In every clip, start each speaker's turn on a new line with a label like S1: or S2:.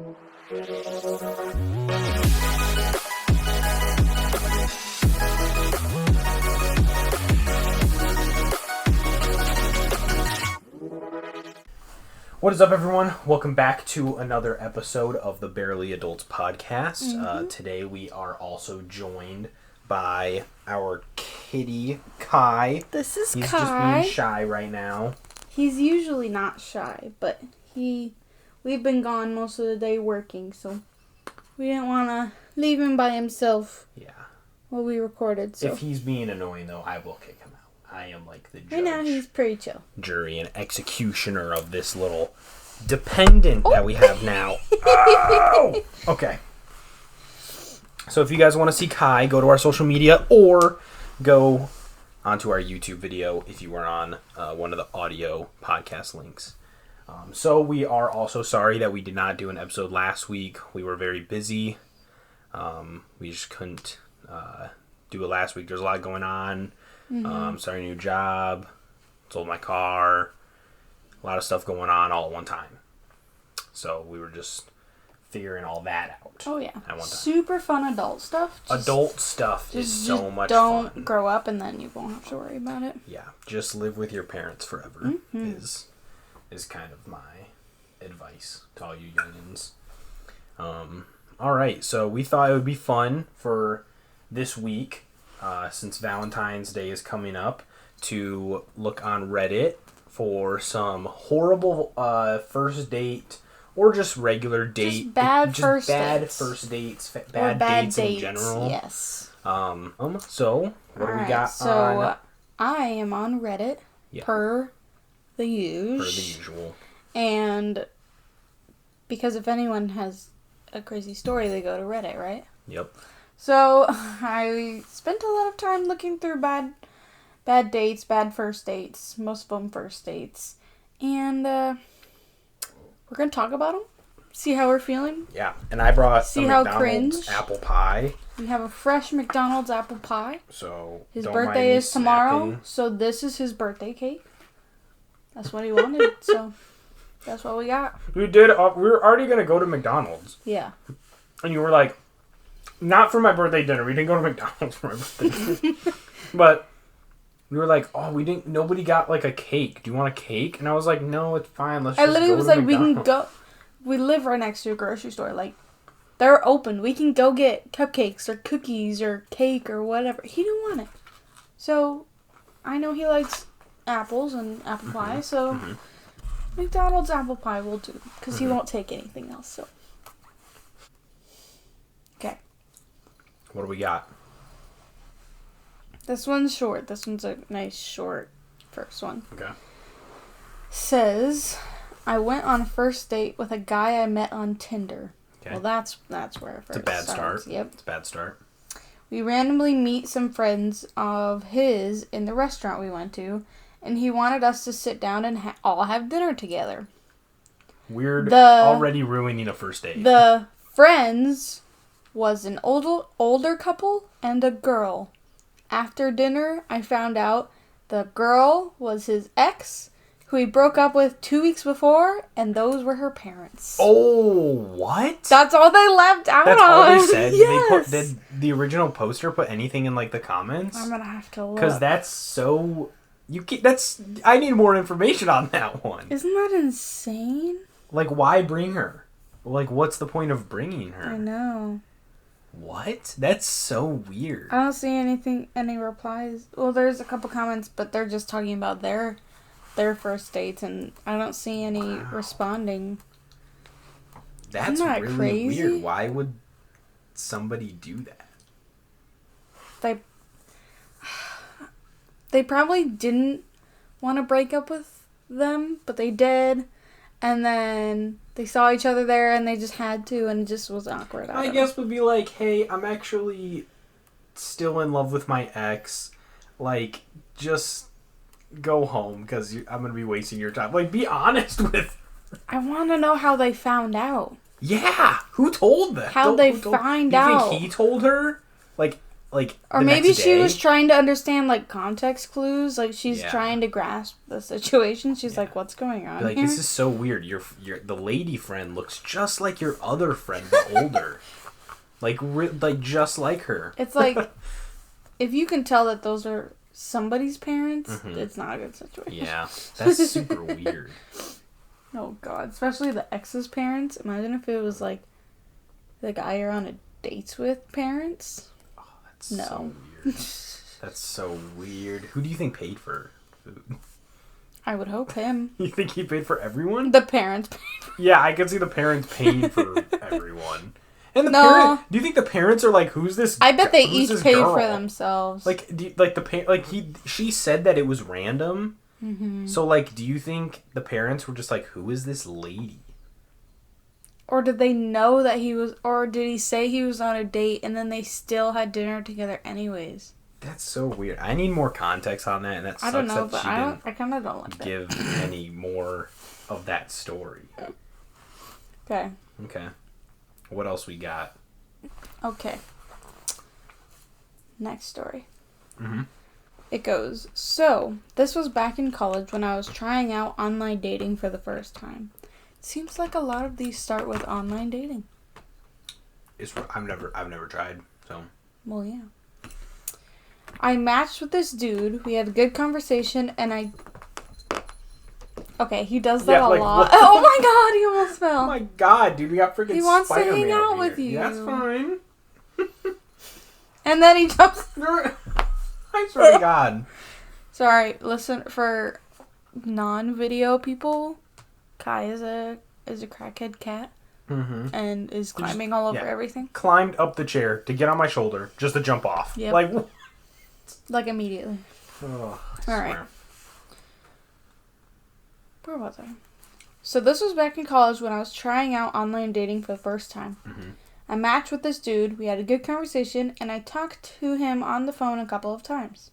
S1: What is up, everyone? Welcome back to another episode of the Barely Adults podcast. Today we are also joined by our kitty, Kai.
S2: This is
S1: He's
S2: Kai.
S1: just being shy right now.
S2: He's usually not shy, but we've been gone most of the day working, so we didn't want to leave him by himself.
S1: Yeah.
S2: While we recorded, so.
S1: If he's being annoying, though, I will kick him out. I am like the judge,
S2: Right now, he's pretty chill.
S1: jury, and executioner of this little dependent that we have now. Oh! Okay. So if you guys want to see Kai, go to our social media or go onto our YouTube video if you are on one of the audio podcast links. So we are also sorry that we did not do an episode last week. We were very busy. We just couldn't do it last week. There's a lot going on. Starting a new job. Sold my car. A lot of stuff going on all at one time. So we were just figuring all that out.
S2: Oh, yeah.
S1: At one time.
S2: Super fun adult stuff.
S1: Adult stuff is so much fun.
S2: Don't grow up and then you won't have to worry about it.
S1: Yeah, just live with your parents forever is kind of my advice to all you youngins. All right, so we thought it would be fun for this week, since Valentine's Day is coming up, to look on Reddit for some horrible first date or just regular date.
S2: Just bad first
S1: dates,
S2: Or
S1: bad dates in general.
S2: Yes.
S1: So what do we
S2: Alright,
S1: got
S2: so
S1: on?
S2: I am on Reddit
S1: Yeah.
S2: per the usual.
S1: Per the usual.
S2: And because if anyone has a crazy story, they go to Reddit, right?
S1: Yep.
S2: So I spent a lot of time looking through bad dates, bad first dates, most of them first dates, and we're gonna talk about them, see how we're feeling.
S1: Yeah, and I brought
S2: See
S1: a
S2: how
S1: McDonald's
S2: cringe?
S1: apple pie.
S2: We have a fresh McDonald's apple pie.
S1: So
S2: His
S1: don't mind
S2: birthday
S1: me
S2: is tomorrow,
S1: snapping.
S2: so this is his birthday cake. That's what he wanted, so that's what we got.
S1: We did. We were already gonna go to McDonald's,
S2: Yeah.
S1: and you were like, "Not for my birthday dinner. We didn't go to McDonald's for my birthday dinner." But we were like, "Oh, we didn't. Nobody got like a cake. Do you want a cake?" And I was like, "No, it's fine. Let's."
S2: I
S1: just
S2: literally
S1: go
S2: was
S1: to
S2: like, we can
S1: McDonald's."
S2: go. We live right next to a grocery store. Like, they're open. We can go get cupcakes or cookies or cake or whatever. He didn't want it. So, I know he likes apples and apple pie. So, McDonald's apple pie will do. Because he won't take anything else. So, okay.
S1: What do we got?
S2: This one's short. This one's a nice short first one.
S1: Okay.
S2: Says, I went on a first date with a guy I met on Tinder.
S1: Okay.
S2: Well, that's where it first
S1: It's a bad
S2: starts.
S1: start.
S2: Yep.
S1: It's a bad start.
S2: We randomly meet some friends of his in the restaurant we went to, and he wanted us to sit down and all have dinner together.
S1: Weird. Already ruining a first date.
S2: The friends was an older couple and a girl. After dinner, I found out the girl was his ex, who he broke up with 2 weeks before, and those were her parents.
S1: Oh, what?
S2: That's all they left out.
S1: That's all they said?
S2: Yes.
S1: Did the original poster put anything in like the comments?
S2: I'm gonna have to look.
S1: Because that's so... I need more information on that one.
S2: Isn't that insane?
S1: Like, why bring her? Like, what's the point of bringing her?
S2: I know.
S1: What? That's so weird.
S2: I don't see any replies. Well, there's a couple comments, but they're just talking about their first dates, and I don't see any responding.
S1: That's
S2: Isn't that
S1: really
S2: crazy?
S1: weird. Why would somebody do that?
S2: They probably didn't want to break up with them, but they did, and then they saw each other there, and they just had to, and it just was awkward.
S1: I guess would be like, hey, I'm actually still in love with my ex. Like, just go home because I'm going to be wasting your time. Like, be honest with...
S2: I want to know how they found out.
S1: Yeah! Who told them?
S2: How'd they find
S1: You
S2: out?
S1: think he told her? Like, like,
S2: or
S1: the
S2: maybe
S1: next
S2: she
S1: day.
S2: was trying to understand, like, context clues. Like, she's
S1: Yeah.
S2: trying to grasp the situation. She's
S1: Yeah.
S2: like, what's going on
S1: Like,
S2: here?
S1: this is so weird. The lady friend looks just like your other friend, but older. like just like her.
S2: It's like, if you can tell that those are somebody's parents, it's not a good situation.
S1: Yeah, that's super weird.
S2: Oh, God. Especially the ex's parents. Imagine if it was, like, the guy you're on a dates with parents.
S1: Oh, that's
S2: No.
S1: so weird. That's so weird. Who do you think paid for food?
S2: I would hope him.
S1: You think he paid for everyone?
S2: The parents.
S1: Yeah, I can see the parents paying for everyone. And the
S2: No.
S1: do you think the parents are like, who's this?
S2: I bet they
S1: who's
S2: each
S1: this
S2: paid
S1: girl?
S2: for themselves.
S1: Like, she said that it was random.
S2: Mm-hmm.
S1: So, like, do you think the parents were just like, who is this lady?
S2: Or did they know that he was, or did he say he was on a date and then they still had dinner together anyways?
S1: That's so weird. I need more context on that, and that
S2: I
S1: sucks
S2: don't know,
S1: that
S2: but
S1: she
S2: I kind of don't like
S1: didn't
S2: that.
S1: give any more of that story.
S2: Okay.
S1: Okay. What else we got?
S2: Okay. Next story.
S1: Mm-hmm.
S2: It goes, so, this was back in college when I was trying out online dating for the first time. It seems like a lot of these start with online dating.
S1: I've never tried, so.
S2: Well, yeah. I matched with this dude. We had a good conversation, and Okay, he does that
S1: Yeah,
S2: a
S1: like,
S2: lot.
S1: what?
S2: Oh my god, he almost fell.
S1: Oh my god, dude, we got freaking
S2: He wants to
S1: Spider-Man
S2: hang out
S1: over
S2: with
S1: here.
S2: you.
S1: Yeah, that's fine.
S2: And then he jumps.
S1: I swear to God.
S2: Sorry, listen, for non-video people, Kai is a crackhead cat
S1: Mm-hmm.
S2: and is climbing all over everything.
S1: Climbed up the chair to get on my shoulder just to jump off.
S2: Yep.
S1: Like,
S2: Like immediately.
S1: oh,
S2: All right. Where was I? So this was back in college when I was trying out online dating for the first time.
S1: Mm-hmm.
S2: I matched with this dude, we had a good conversation, and I talked to him on the phone a couple of times.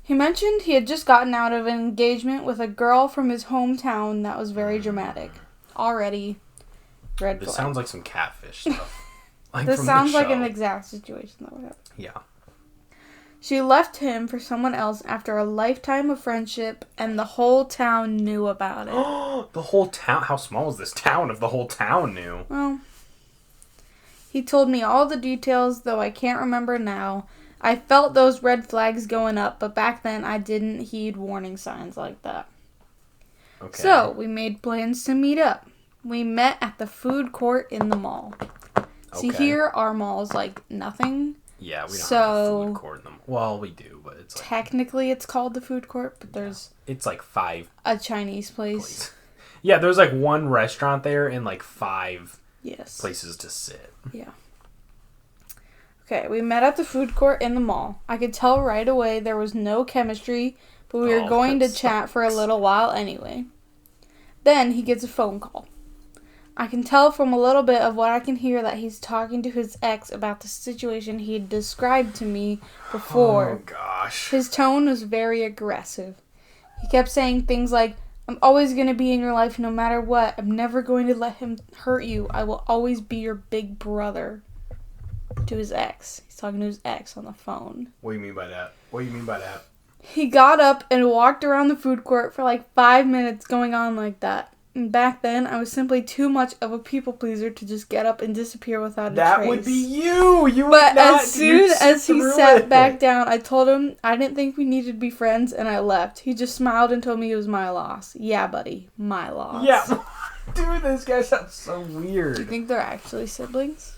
S2: He mentioned he had just gotten out of an engagement with a girl from his hometown that was very dramatic. Already, red flag.
S1: This sounds like some catfish stuff. Like
S2: This
S1: from
S2: sounds
S1: the
S2: like an
S1: show.
S2: exact situation that would happen.
S1: Yeah.
S2: She left him for someone else after a lifetime of friendship, and the whole town knew about it.
S1: The whole town. How small is this town if the whole town knew?
S2: Well, he told me all the details, though I can't remember now. I felt those red flags going up, but back then I didn't heed warning signs like that.
S1: Okay.
S2: So, we made plans to meet up. We met at the food court in the mall. See,
S1: Okay.
S2: here our mall's like nothing.
S1: Yeah, we don't have
S2: So-
S1: a food court in them. Well, we do, but it's like
S2: Technically, it's called the food court, but there's
S1: it's like 5
S2: a Chinese place.
S1: places. Yeah, there's like one restaurant there and like 5
S2: Yes.
S1: places to sit.
S2: Yeah. Okay, we met at the food court in the mall. I could tell right away there was no chemistry, but we were
S1: Oh,
S2: going to
S1: that
S2: chat for a little while anyway. Then he gets a phone call. I can tell from a little bit of what I can hear that he's talking to his ex about the situation he had described to me before.
S1: Oh gosh.
S2: His tone was very aggressive. He kept saying things like, I'm always going to be in your life no matter what. I'm never going to let him hurt you. I will always be your big brother. To his ex. He's talking to his ex on the phone.
S1: What do you mean by that? What do you mean by that?
S2: He got up and walked around the food court for like 5 minutes going on like that. And back then, I was simply too much of a people pleaser to just get up and disappear without a
S1: That
S2: trace.
S1: would be you. You would
S2: But
S1: not.
S2: as soon
S1: you'd
S2: as he
S1: through
S2: sat
S1: it.
S2: back down, I told him I didn't think we needed to be friends, and I left. He just smiled and told me it was my loss. Yeah, buddy, my loss.
S1: Yeah. Dude, this guy sounds so weird.
S2: Do you think they're actually siblings?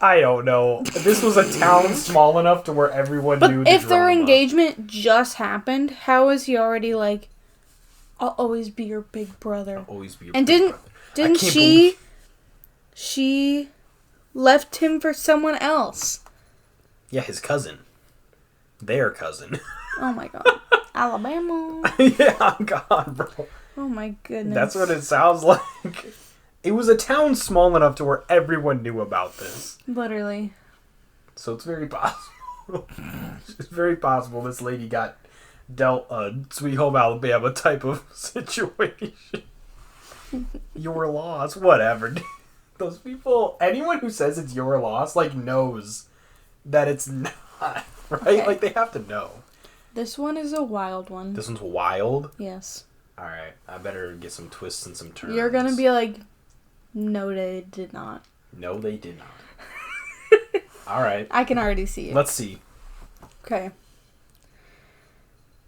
S1: I don't know. This was a town small enough to where everyone knew
S2: But
S1: the
S2: if their
S1: drama.
S2: engagement just happened, how is he already like, I'll always be your big brother?
S1: Always be your
S2: And
S1: big
S2: didn't
S1: brother.
S2: didn't
S1: can't
S2: she left him for someone else?
S1: Yeah, his cousin. Their cousin.
S2: Oh my god. Alabama.
S1: Yeah, God, bro.
S2: Oh my goodness.
S1: That's what it sounds like. It was a town small enough to where everyone knew about this.
S2: Literally.
S1: So it's very possible. It's very possible this lady got dealt a Sweet Home Alabama type of situation. Your loss, whatever. Those people, anyone who says it's your loss, like, knows that it's not, right?
S2: Okay.
S1: Like, they have to know.
S2: This one is a wild one.
S1: This one's wild?
S2: Yes.
S1: Alright, I better get some twists and some turns.
S2: You're gonna be like, no, they did not.
S1: No, they did not. Alright.
S2: I can already see it.
S1: Let's see.
S2: Okay.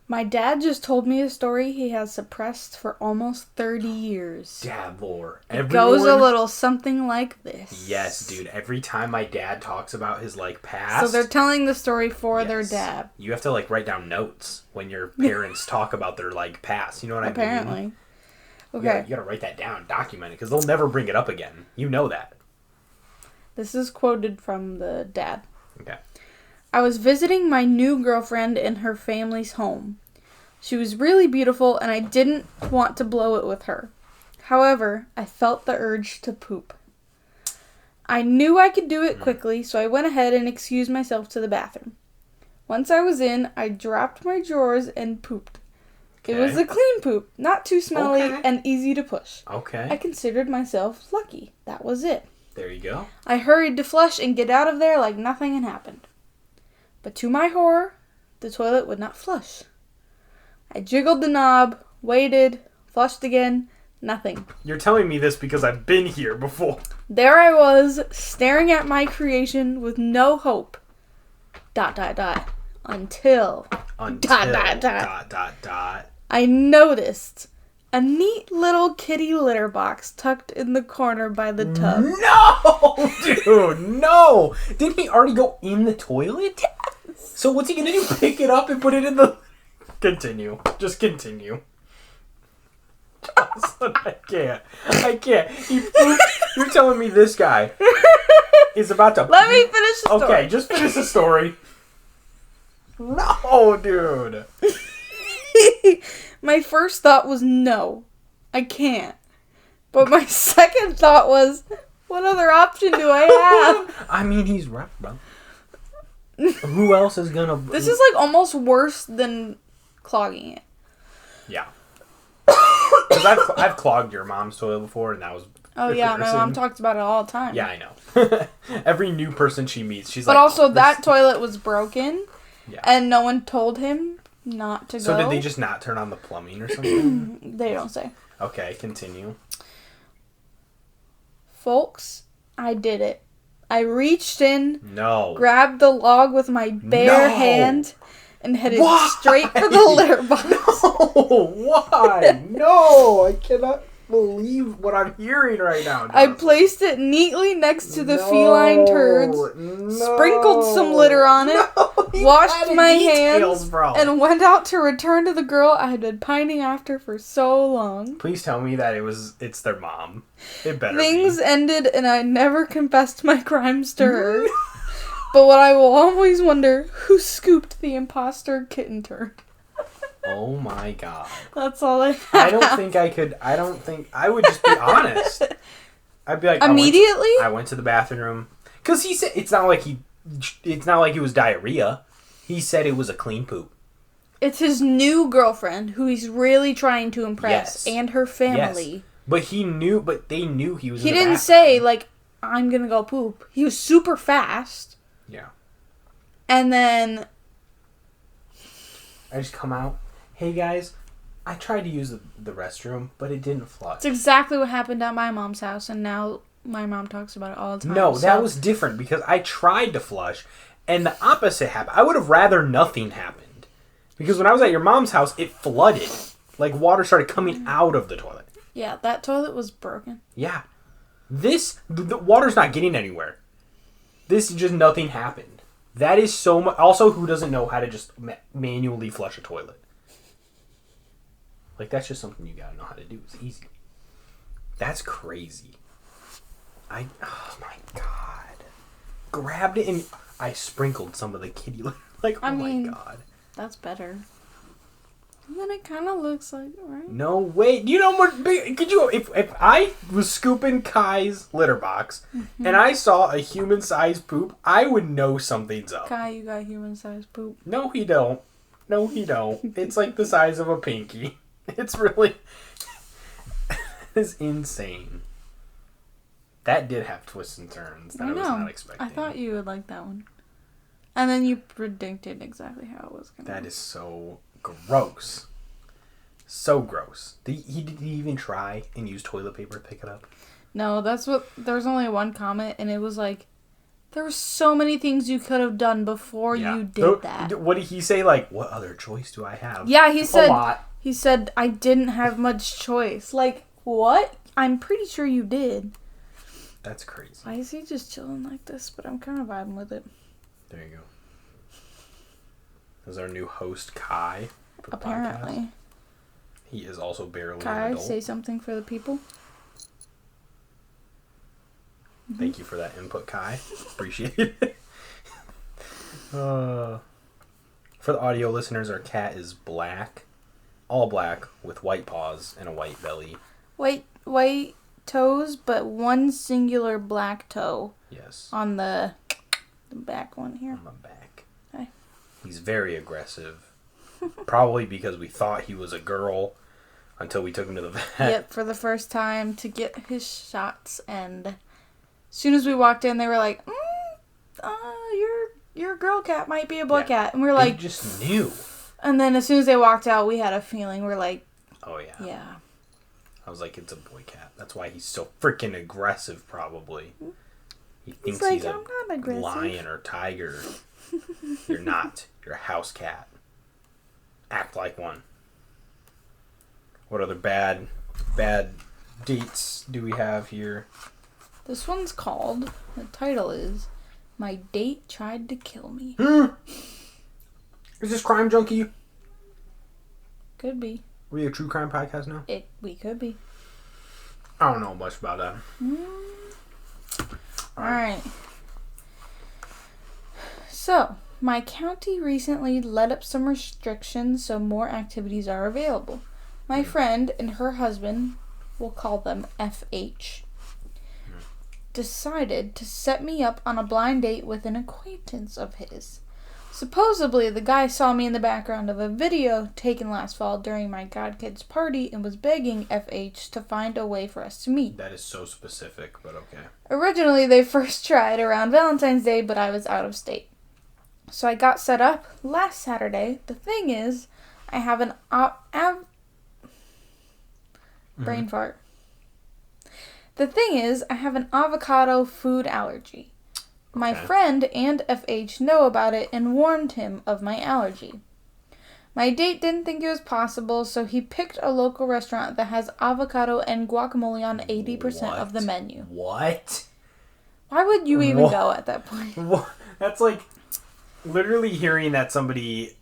S2: My dad just told me a story he has suppressed for almost 30 years.
S1: Dad lore.
S2: It goes a little something like this.
S1: Yes, dude. Every time my dad talks about his, like, past...
S2: So they're telling the story for their dad.
S1: You have to, like, write down notes when your parents talk about their, like, past. You know what I mean?
S2: Apparently. Okay.
S1: You gotta write that down, document it, because they'll never bring it up again. You know that.
S2: This is quoted from the dad.
S1: Okay.
S2: I was visiting my new girlfriend in her family's home. She was really beautiful and I didn't want to blow it with her. However, I felt the urge to poop. I knew I could do it quickly, so I went ahead and excused myself to the bathroom. Once I was in, I dropped my drawers and pooped.
S1: Okay.
S2: It was a clean poop, not too smelly and easy to push.
S1: Okay.
S2: I considered myself lucky. That was it.
S1: There you go.
S2: I hurried to flush and get out of there like nothing had happened. But to my horror, the toilet would not flush. I jiggled the knob, waited, flushed again, nothing.
S1: You're telling me this because I've been here before.
S2: There I was, staring at my creation with no hope. ... Until... ... I noticed a neat little kitty litter box tucked in the corner by the tub.
S1: No, dude, no. Didn't he already go in the toilet? Yes. So what's he gonna do? Pick it up and put it in the... Continue. Just continue. Jocelyn, I can't. You're telling me this guy is about to...
S2: Let me finish the story.
S1: Okay, just finish the story. No, dude.
S2: My first thought was no, I can't. But my second thought was, what other option do I have?
S1: I mean, he's right, bro. Who else is gonna...
S2: This is like almost worse than clogging it.
S1: Yeah. Because I've clogged your mom's toilet before, and that was...
S2: Oh yeah, my mom talks about it all the time.
S1: Yeah, I know. Every new person she meets, she's
S2: but
S1: like...
S2: But also, that toilet was broken,
S1: yeah.
S2: And no one told him not to go.
S1: So did they just not turn on the plumbing or something?
S2: They don't say.
S1: Okay, continue.
S2: Folks, I did it. I reached in, grabbed the log with my bare hand, and headed straight for the litter box.
S1: No, why? No, I cannot believe what I'm hearing right now.
S2: I placed it neatly next to the feline turds, sprinkled some litter on it, washed my hands, and went out to return to the girl I had been pining after for so long.
S1: Please tell me that it's their mom. It better
S2: Things
S1: be.
S2: ended and I never confessed my crimes to her. But what I will always wonder, who scooped the imposter kitten turd?
S1: Oh my god.
S2: That's all I have.
S1: I don't think I would just be honest. I'd be like,
S2: immediately?
S1: I went to the bathroom. Because he said, it's not like it was diarrhea. He said it was a clean poop.
S2: It's his new girlfriend who he's really trying to impress.
S1: Yes.
S2: And her family.
S1: Yes. But they knew he was
S2: He
S1: in the
S2: didn't
S1: bathroom.
S2: say, like, I'm gonna go poop. He was super fast.
S1: Yeah.
S2: And then...
S1: I just come out. Hey guys, I tried to use the restroom, but it didn't flush.
S2: It's exactly what happened at my mom's house, and now my mom talks about it all the time.
S1: No, that was different because I tried to flush, and the opposite happened. I would have rather nothing happened. Because when I was at your mom's house, it flooded. Like, water started coming out of the toilet.
S2: Yeah, that toilet was broken.
S1: Yeah. The water's not getting anywhere. This just nothing happened. That is so much... Also, who doesn't know how to just manually flush a toilet? Like, that's just something you gotta know how to do. It's easy. That's crazy. Oh my god. Grabbed it and I sprinkled some of the kitty litter. Like, oh my god.
S2: That's better. And then it kind of looks like, right?
S1: No way. You know what? Could you... If I was scooping Kai's litter box and I saw a human-sized poop, I would know something's up.
S2: Kai, you got human-sized poop.
S1: No, he don't. No, he don't. It's like the size of a pinky. It's really... It's insane. That did have twists and turns that I was not expecting.
S2: I thought you would like that one. And then you predicted exactly how it was going to
S1: That is so gross. So gross. Did he even try and use toilet paper to pick it up?
S2: No, there was only one comment, and it was like, there were so many things you could have done before you did that.
S1: What did he say? Like, what other choice do I have?
S2: Yeah, he said,
S1: a lot.
S2: He said, I didn't have much choice. Like, what? I'm pretty sure you did.
S1: That's crazy.
S2: Why is he just chilling like this? But I'm kind of vibing with it.
S1: There you go. This is our new host, Kai. For the
S2: Apparently.
S1: podcast. He is also barely
S2: Kai,
S1: an adult.
S2: say something for the people.
S1: Thank you for that input, Kai. Appreciate it. For the audio listeners, our cat is black. All black with white paws and a white belly.
S2: White toes, but one singular black toe.
S1: Yes.
S2: On the back one here.
S1: On the back.
S2: Okay.
S1: He's very aggressive. Probably because we thought he was a girl until we took him to the vet.
S2: Yep, for the first time to get his shots, and as soon as we walked in, they were like, your girl cat might be a boy cat. And we were like...
S1: They just knew.
S2: And then as soon as they walked out, we had a feeling. We're like...
S1: Oh, yeah.
S2: Yeah.
S1: I was like, it's a boy cat. That's why he's so freaking aggressive, probably. He thinks
S2: like,
S1: he's a
S2: I'm not aggressive.
S1: lion or tiger. You're not. You're a house cat. Act like one. What other bad dates do we have here?
S2: This one's called... The title is... My Date Tried to Kill Me.
S1: Is this Crime Junkie?
S2: Could be.
S1: Are we a true crime podcast now?
S2: We could be.
S1: I don't know much about that.
S2: Alright. So, my county recently let up some restrictions so more activities are available. My friend and her husband, we'll call them FH, decided to set me up on a blind date with an acquaintance of his. Supposedly, the guy saw me in the background of a video taken last fall during my godkid's party and was begging FH to find a way for us to meet.
S1: That is so specific, but okay.
S2: Originally, they first tried around Valentine's Day, but I was out of state. So I got set up last Saturday. The thing is, I have an brain fart. The thing is, I have an avocado food allergy. My friend and FH know about it and warned him of my allergy. My date didn't think it was possible, so he picked a local restaurant that has avocado and guacamole on 80% of the menu.
S1: What?
S2: Why would you even go at that point?
S1: That's like literally hearing that somebody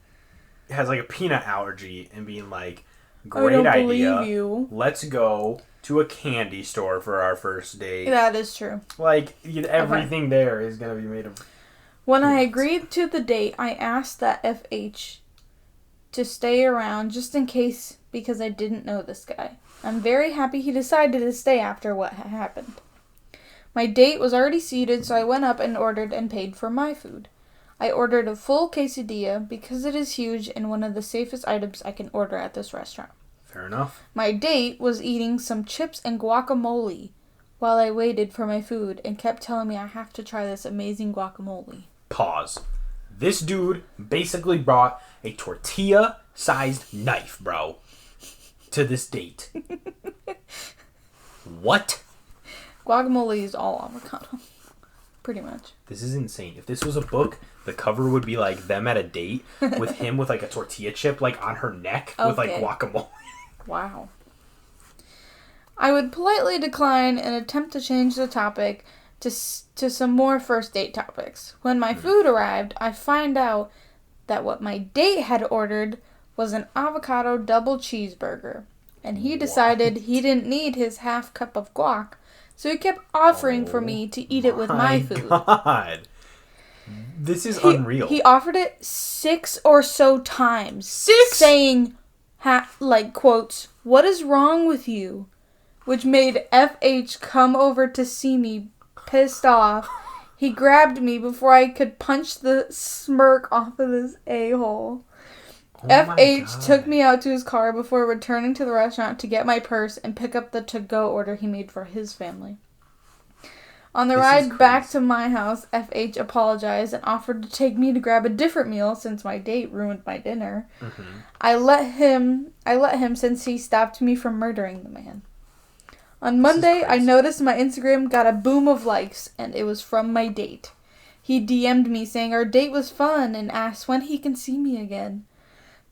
S1: has like a peanut allergy and being like, great idea.
S2: Believe you.
S1: Let's go to a candy store for our first date.
S2: That is true.
S1: Like, everything there is going to be made of...
S2: When I agreed to the date, I asked that FH to stay around just in case, because I didn't know this guy. I'm very happy he decided to stay after what had happened. My date was already seated, so I went up and ordered and paid for my food. I ordered a full quesadilla because it is huge and one of the safest items I can order at this restaurant.
S1: Fair enough.
S2: My date was eating some chips and guacamole while I waited for my food and kept telling me I have to try this amazing guacamole.
S1: Pause. This dude basically brought a tortilla-sized knife, bro, to this date. What?
S2: Guacamole is all avocado. Pretty much.
S1: This is insane. If this was a book, the cover would be like them at a date with him with like a tortilla chip like on her neck with like guacamole.
S2: Wow. I would politely decline and attempt to change the topic to some more first date topics. When my food arrived, I find out that what my date had ordered was an avocado double cheeseburger. And he decided he didn't need his half cup of guac, so he kept offering for me to eat it with my food.
S1: God. This is unreal.
S2: He offered it 6 or so times.
S1: 6?
S2: Saying, quotes, "What is wrong with you?" Which made FH come over to see me pissed off. He grabbed me before I could punch the smirk off of this a-hole. FH took me out to his car before returning to the restaurant to get my purse and pick up the to-go order he made for his family. On the ride back to my house, FH apologized and offered to take me to grab a different meal since my date ruined my dinner.
S1: Mm-hmm.
S2: I let him since he stopped me from murdering the man. On Monday, I noticed my Instagram got a boom of likes, and it was from my date. He DM'd me saying our date was fun and asked when he can see me again.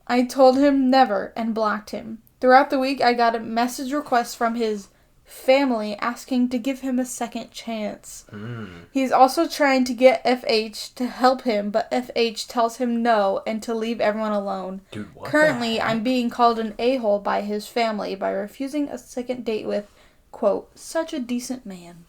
S2: I told him never and blocked him. Throughout the week, I got a message request from his family asking to give him a second chance. He's also trying to get FH to help him, but FH tells him no and to leave everyone alone.
S1: Dude, what
S2: Currently, I'm being called an a-hole by his family by refusing a second date with, quote, such a decent man.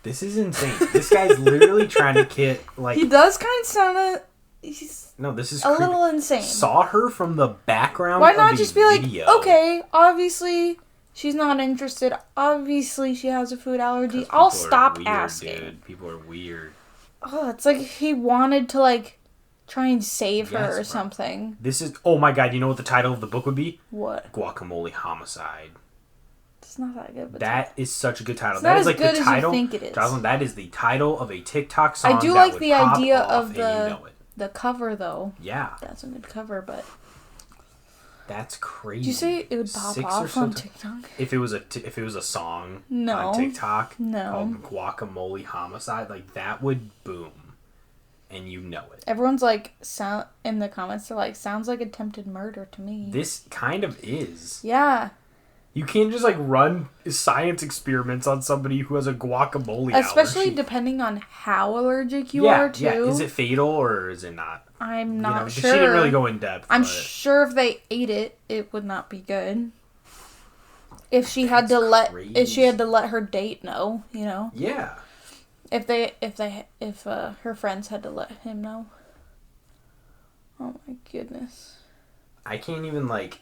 S1: This is insane. This guy's literally trying to get, like...
S2: He does kind of sound he's
S1: No, this is
S2: a little insane.
S1: Saw her from the background.
S2: Why not just be
S1: video.
S2: like, okay, obviously she's not interested. Obviously she has a food allergy. I'll stop asking. Dude.
S1: People are weird.
S2: Oh, it's like he wanted to, like, try and save her or something.
S1: This is... Oh my god, you know what the title of the book would be?
S2: What?
S1: Guacamole Homicide.
S2: It's not that good. But
S1: that is such a good title.
S2: It's
S1: that
S2: not
S1: is
S2: as
S1: like
S2: good
S1: the title.
S2: As you think it is.
S1: Jocelyn, that is the title of a TikTok song.
S2: I do
S1: that
S2: like
S1: would
S2: the
S1: pop
S2: idea
S1: off
S2: of
S1: the
S2: cover though.
S1: Yeah.
S2: That's a good cover, but
S1: that's crazy.
S2: Did you say it would pop off on TikTok?
S1: If it was a song
S2: no.
S1: on TikTok
S2: called
S1: Guacamole Homicide, like that would boom. And you know it.
S2: Everyone's like in the comments they're like, sounds like attempted murder to me.
S1: This kind of is.
S2: Yeah.
S1: You can't just like run science experiments on somebody who has a guacamole
S2: Especially
S1: allergy.
S2: Depending on how allergic you are too.
S1: Yeah, is it fatal or is it not?
S2: I'm not sure.
S1: She didn't really go in depth.
S2: I'm sure if they ate it, it would not be good. If she had to let her date know, you know.
S1: Yeah.
S2: If her friends had to let him know. Oh my goodness.
S1: I can't even like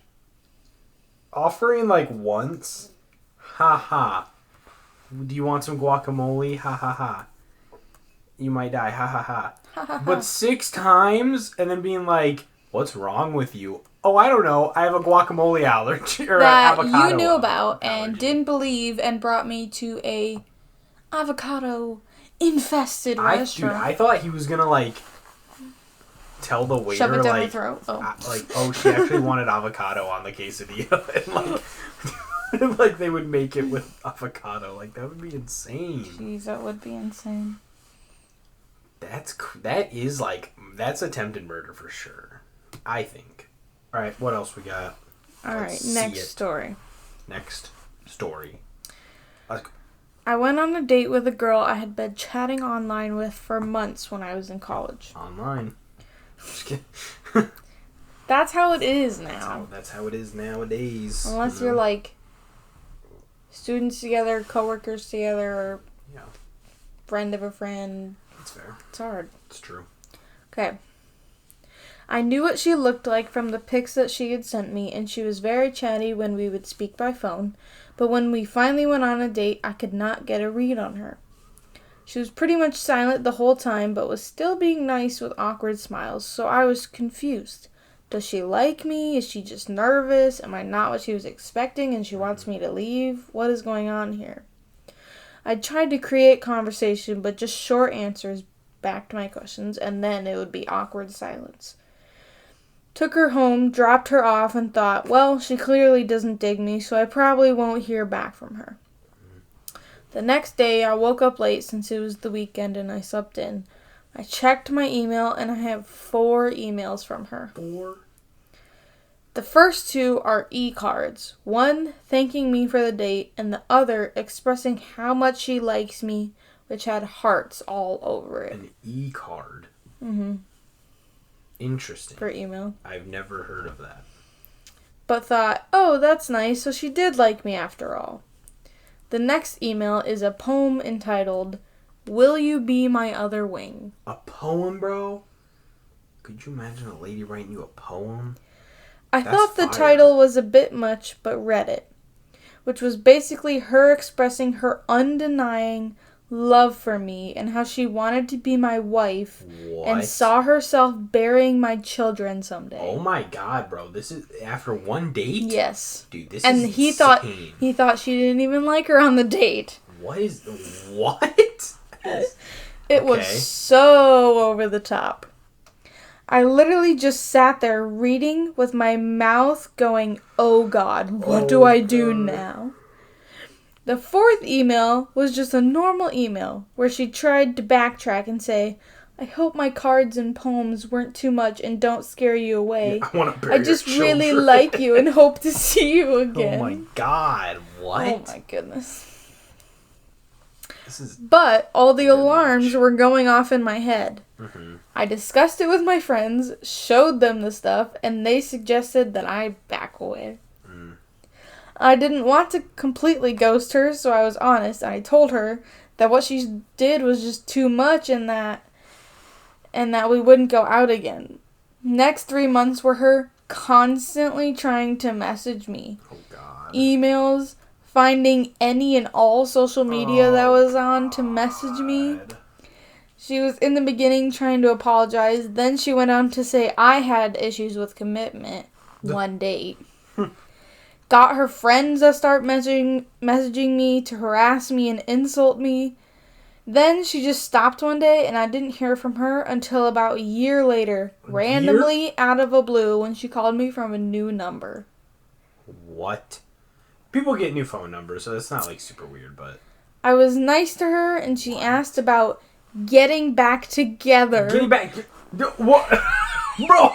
S1: offering like once. Ha ha. Do you want some guacamole? Ha ha ha. You might die. Ha ha ha. But 6 times and then being like, what's wrong with you? Oh, I don't know. I have a guacamole allergy or
S2: that
S1: avocado
S2: you knew about
S1: allergy.
S2: And didn't believe and brought me to a avocado infested restaurant.
S1: Dude, I thought he was gonna like tell the waiter
S2: shove it down
S1: like,
S2: her throat.
S1: She actually wanted avocado on the quesadilla, and like, like they would make it with avocado. Like that would be insane.
S2: Jeez, that would be insane.
S1: That's attempted murder for sure. I think. All right, what else we got?
S2: All right, next story.
S1: Next story.
S2: I went on a date with a girl I had been chatting online with for months when I was in college.
S1: Online. Just kidding.
S2: That's how it is now.
S1: That's how it is nowadays.
S2: Unless you're like students together, coworkers together, or friend of a friend.
S1: That's fair.
S2: It's hard.
S1: It's true.
S2: Okay. I knew what she looked like from the pics that she had sent me, and she was very chatty when we would speak by phone, but when we finally went on a date, I could not get a read on her. She was pretty much silent the whole time, but was still being nice with awkward smiles, so I was confused. Does she like me? Is she just nervous? Am I not what she was expecting and she wants me to leave? What is going on here? I tried to create conversation, but just short answers back to my questions, and then it would be awkward silence. Took her home, dropped her off, and thought, well, she clearly doesn't dig me, so I probably won't hear back from her. The next day, I woke up late since it was the weekend and I slept in. I checked my email, and I have 4 emails from her.
S1: 4?
S2: The first 2 are e-cards. One thanking me for the date, and the other expressing how much she likes me, which had hearts all over it.
S1: An e-card?
S2: Mm-hmm.
S1: Interesting.
S2: For email.
S1: I've never heard of that.
S2: But thought, oh, that's nice, so she did like me after all. The next email is a poem entitled, Will You Be My Other Wing?
S1: A poem, bro? Could you imagine a lady writing you a poem?
S2: I thought the title was a bit much, but read it, which was basically her expressing her undenying love for me and how she wanted to be my wife and saw herself burying my children someday.
S1: Oh my god, bro. This is after one date?
S2: Yes.
S1: Dude,
S2: and
S1: is
S2: he
S1: insane.
S2: He thought she didn't even like her on the date.
S1: What?
S2: It was so over the top. I literally just sat there reading with my mouth going, oh God, what do I do now? The fourth email was just a normal email where she tried to backtrack and say, I hope my cards and poems weren't too much and don't scare you away.
S1: Yeah,
S2: I just really like you and hope to see you again.
S1: Oh my God, what?
S2: Oh my goodness. But all the alarms were going off in my head.
S1: Mm-hmm.
S2: I discussed it with my friends, showed them the stuff, and they suggested that I back away.
S1: Mm.
S2: I didn't want to completely ghost her, so I was honest, and I told her that what she did was just too much and that we wouldn't go out again. Next 3 months were her constantly trying to message me.
S1: Oh God.
S2: Emails, finding any and all social media that was on to message me. She was in the beginning trying to apologize. Then she went on to say I had issues with commitment. One date. Got her friends to start messaging me to harass me and insult me. Then she just stopped one day and I didn't hear from her until about a year later. Randomly out of a blue when she called me from a new number.
S1: What? People get new phone numbers, so it's not like super weird, but...
S2: I was nice to her and she asked about getting back together.
S1: Getting back... What? Bro!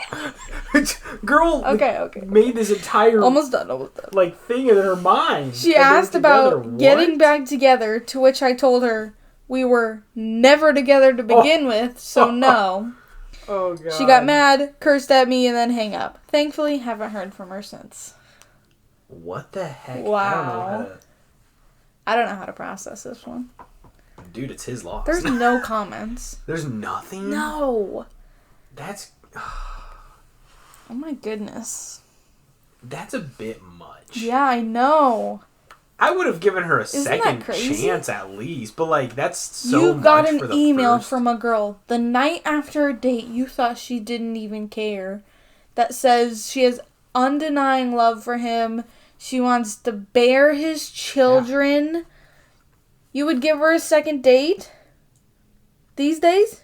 S1: Girl
S2: okay.
S1: made this entire...
S2: Almost done.
S1: Like, thing in her mind.
S2: She asked about getting back together, to which I told her we were never together to begin with, so no.
S1: Oh, God.
S2: She got mad, cursed at me, and then hang up. Thankfully, haven't heard from her since.
S1: What the heck?
S2: Wow. I don't know how to process this one.
S1: Dude, it's his loss.
S2: There's no comments.
S1: There's nothing?
S2: No.
S1: That's...
S2: Oh my goodness.
S1: That's a bit much.
S2: Yeah, I know.
S1: I would have given her a second chance at least, but like that's so much.
S2: You got an email from a girl the night after a date you thought she didn't even care that says she has undenying love for him. She wants to bear his children. Yeah. You would give her a second date? These days?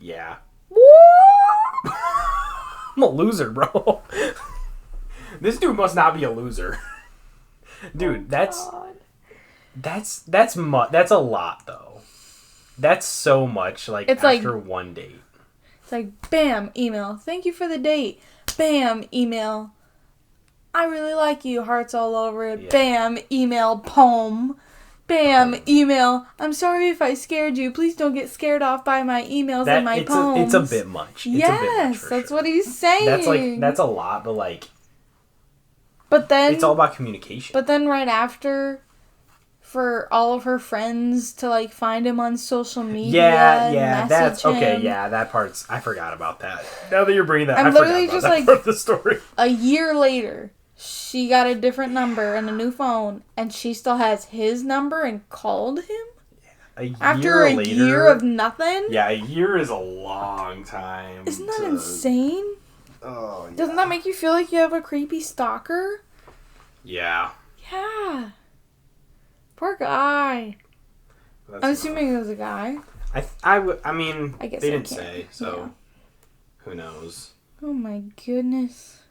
S1: Yeah.
S2: What?
S1: I'm a loser, bro. This dude must not be a loser. Dude, that's a lot though. That's so much like
S2: it's
S1: after one date.
S2: It's like bam, email. Thank you for the date. Bam, email. I really like you. Hearts all over it. Yeah. Bam, email, poem. Bam, email. I'm sorry if I scared you. Please don't get scared off by my emails and my poems.
S1: It's a bit much.
S2: Yes, that's what he's saying.
S1: That's a lot, but like.
S2: But then
S1: it's all about communication.
S2: But then right after, for all of her friends to like find him on social media.
S1: Yeah, that's okay. Yeah, that part's I forgot about that. Now that you're bringing that,
S2: I'm literally just like
S1: part of the story.
S2: A year later, she got a different number and a new phone, and she still has his number and called him. After a year of nothing.
S1: Yeah, a year is a long time.
S2: Isn't that insane?
S1: Oh, yeah.
S2: Doesn't that make you feel like you have a creepy stalker?
S1: Yeah.
S2: Yeah. Poor guy. I'm assuming it was a guy.
S1: I mean,
S2: I guess
S1: they didn't say, so yeah. Who knows?
S2: Oh my goodness.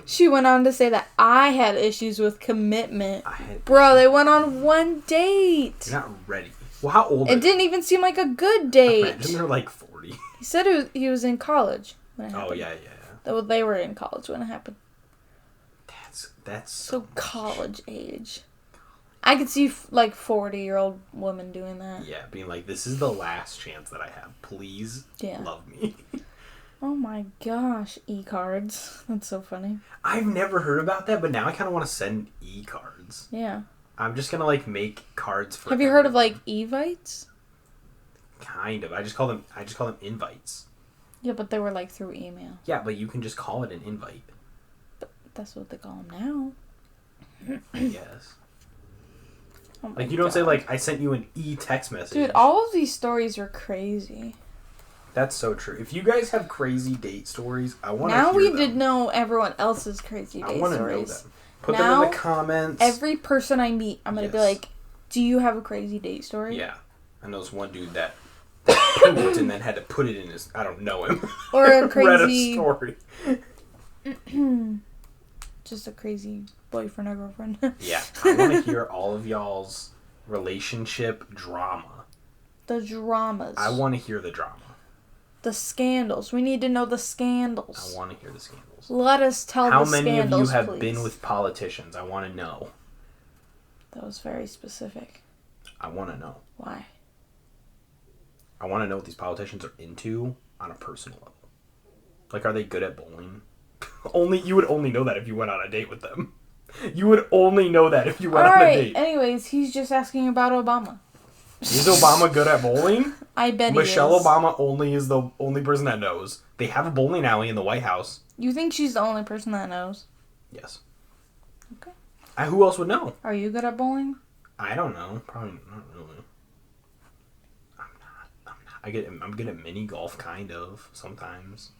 S2: She went on to say that I had issues with commitment. Bro, they went on one date.
S1: You're not ready. Well, how old?
S2: It didn't even seem like a good date.
S1: Imagine they're like 40.
S2: He said he was in college when it happened.
S1: Oh, yeah.
S2: They were in college when it happened.
S1: That's
S2: so college age. I could see like 40-year-old women doing that.
S1: Yeah, being like, this is the last chance that I have. Please love me.
S2: Oh my gosh, e-cards. That's so funny.
S1: I've never heard about that, but now I kind of want to send e-cards.
S2: Yeah.
S1: I'm just going to like make cards for
S2: Have you heard of like evites?
S1: Kind of. I just call them invites.
S2: Yeah, but they were like through email.
S1: Yeah, but you can just call it an invite.
S2: But that's what they call them now.
S1: I guess.
S2: Oh
S1: like you don't say like I sent you an e-text message.
S2: Dude, all of these stories are crazy.
S1: That's so true. If you guys have crazy date stories, I want to hear
S2: them. Now we
S1: them.
S2: did know everyone else's crazy date stories.
S1: I want to know them. Put them in the comments.
S2: Every person I meet, I'm going to be like, Do you have a crazy date story?
S1: Yeah. I know this one dude that pooped and then had to put it in his... I don't know him.
S2: Or a
S1: Read a
S2: crazy...
S1: story.
S2: Just a crazy boyfriend or girlfriend.
S1: Yeah. I want to hear all of y'all's relationship drama.
S2: The dramas.
S1: I want to hear the drama.
S2: The scandals. We need to know the scandals.
S1: I want to hear the scandals.
S2: Let us tell
S1: How
S2: the
S1: many
S2: scandals,
S1: of you have
S2: please.
S1: been with politicians? I want to know.
S2: That was very specific.
S1: I want to know.
S2: Why?
S1: I want to know what these politicians are into on a personal level. Like, are they good at bowling? You would only know that if you went on a date with them. You would only know that if you went on a date.
S2: Anyways, he's just asking about Obama.
S1: Is Obama good at bowling?
S2: I bet
S1: Michelle
S2: he is.
S1: Obama is the only person that knows. They have a bowling alley in the White House.
S2: You think she's the only person that knows?
S1: Yes.
S2: Okay.
S1: Who else would know?
S2: Are you good at bowling?
S1: I don't know. Probably not really. I'm not. I'm good at mini golf, kind of, sometimes.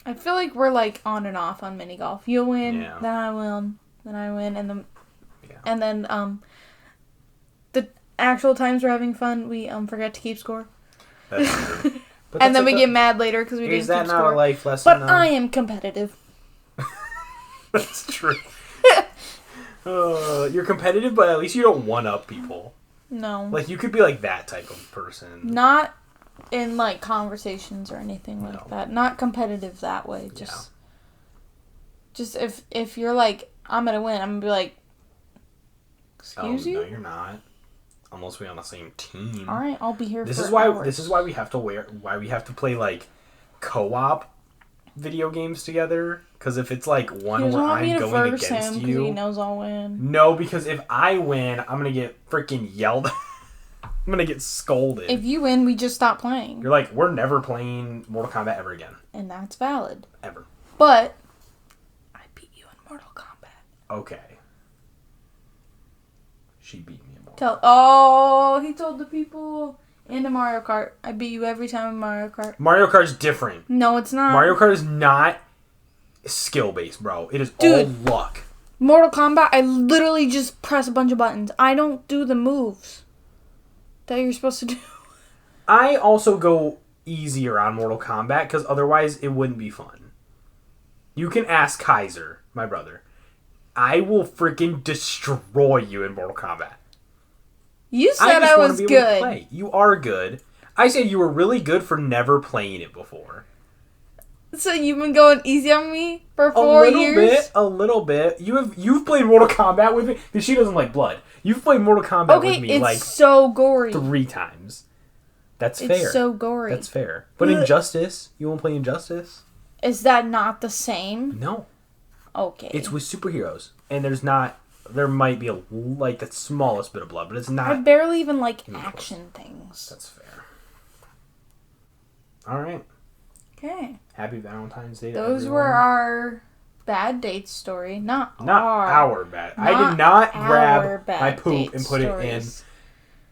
S2: I feel like we're like on and off on mini golf. You win,
S1: Yeah.
S2: then I win, then I win, and then
S1: Yeah.
S2: and then the actual times we're having fun, we forget to keep score.
S1: That's true. But
S2: And then
S1: that's
S2: we get mad later because we didn't
S1: Is that
S2: keep
S1: not
S2: score.
S1: a life lesson?
S2: But
S1: though?
S2: I am competitive.
S1: That's true. You're competitive, but at least you don't one-up people.
S2: No.
S1: Like, you could be, like, that type of person.
S2: Not in like conversations or anything like
S1: No.
S2: that. Not competitive that way. Just if you're like, I'm gonna win, I'm gonna be like, excuse you?
S1: No, you're not. Unless we're on the same team.
S2: All right, I'll be here.
S1: This
S2: for
S1: is why.
S2: hours.
S1: This is why we have to play like co-op video games together. Because if it's like
S2: He
S1: one
S2: doesn't
S1: where
S2: want me
S1: I'm
S2: to
S1: going
S2: verse
S1: against
S2: him because
S1: you,
S2: he knows I'll win.
S1: no, because if I win, I'm gonna get freaking yelled at. I'm gonna get scolded.
S2: If you win, we just stop playing,
S1: You're like, we're never playing Mortal Kombat ever again.
S2: and that's valid.
S1: Ever.
S2: But I beat you in Mortal Kombat.
S1: Okay. She beat me in Mortal
S2: He told the people in the Mario Kart. I beat you every time in Mario Kart.
S1: Mario Kart's different.
S2: No, it's not.
S1: Mario Kart is not skill-based, bro. It is
S2: Dude.
S1: all luck.
S2: Mortal Kombat, I literally just press a bunch of buttons. I don't do the moves that you're supposed to do.
S1: I also go easier on Mortal Kombat because otherwise it wouldn't be fun. You can ask Kaiser, my brother. I will freaking destroy you in Mortal Kombat.
S2: You said
S1: just
S2: I
S1: wanna
S2: was
S1: be able to
S2: good.
S1: play. You are good. I said you were really good for never playing it before.
S2: So you've been going easy on me for
S1: A
S2: 4
S1: little
S2: years?
S1: A little bit. You've played Mortal Kombat with me because she doesn't like blood. You've played Mortal Kombat with
S2: Okay,
S1: me
S2: it's
S1: like
S2: so gory.
S1: 3 times. That's
S2: It's
S1: fair.
S2: so gory.
S1: That's fair. But Injustice, you won't play Injustice?
S2: Is that not the same?
S1: No.
S2: Okay.
S1: It's with superheroes, and there might be like the smallest bit of blood, but it's
S2: I
S1: not.
S2: barely even like action things.
S1: That's fair. All right.
S2: Okay.
S1: Happy Valentine's Day to
S2: Those
S1: everyone.
S2: were our bad date story. Not
S1: our bad. I
S2: not
S1: did not
S2: our
S1: grab
S2: bad
S1: my poop
S2: date
S1: and put
S2: stories.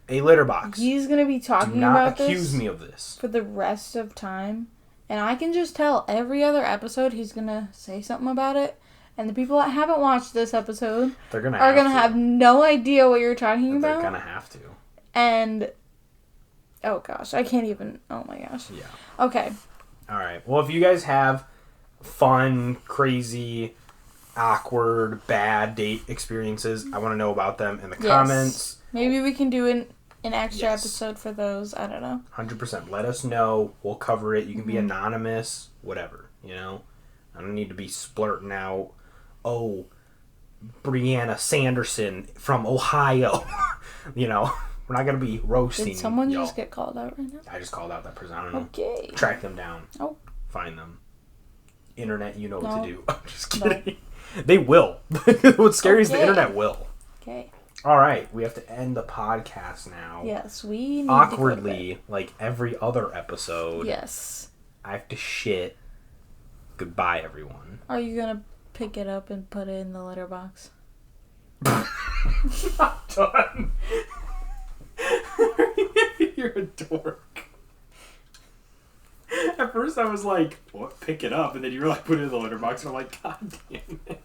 S1: it in a litter box.
S2: He's gonna be
S1: Do
S2: talking
S1: not
S2: about
S1: accuse
S2: this
S1: me of this.
S2: for the rest of time, and I can just tell every other episode he's gonna say something about it. And the people that haven't watched this episode
S1: They're gonna
S2: are gonna have no idea what you're talking
S1: They're
S2: about.
S1: gonna have to.
S2: And oh gosh, I can't even. Oh my gosh.
S1: Yeah.
S2: Okay.
S1: All right. Well, if you guys have fun, crazy, awkward, bad date experiences, I want to know about them in the comments.
S2: Maybe we can do an extra
S1: Yes.
S2: episode for those. I don't know.
S1: 100%. Let us know. We'll cover it. You can
S2: Mm-hmm.
S1: be anonymous, whatever, you know? I don't need to be splurting out, oh, Brianna Sanderson from Ohio. You know, we're not going to be roasting.
S2: Did someone
S1: y'all.
S2: just get called out right now?
S1: I just called out that person. I don't know.
S2: Okay.
S1: Track them down.
S2: Oh.
S1: Find them. Internet, you know what
S2: No.
S1: to do. I'm just kidding. They will. What's scary is the
S2: Okay.
S1: internet will.
S2: Okay.
S1: All right, we have to end the podcast now.
S2: Yes, we need
S1: Awkwardly, like every other episode.
S2: to go to bed. Yes.
S1: I have to shit. Goodbye, everyone.
S2: Are you gonna pick it up and put it in the letterbox?
S1: Not done. You're a dork. At first I was like, what? Pick it up. And then you were like, put it in the letterbox. And I'm like, God damn it.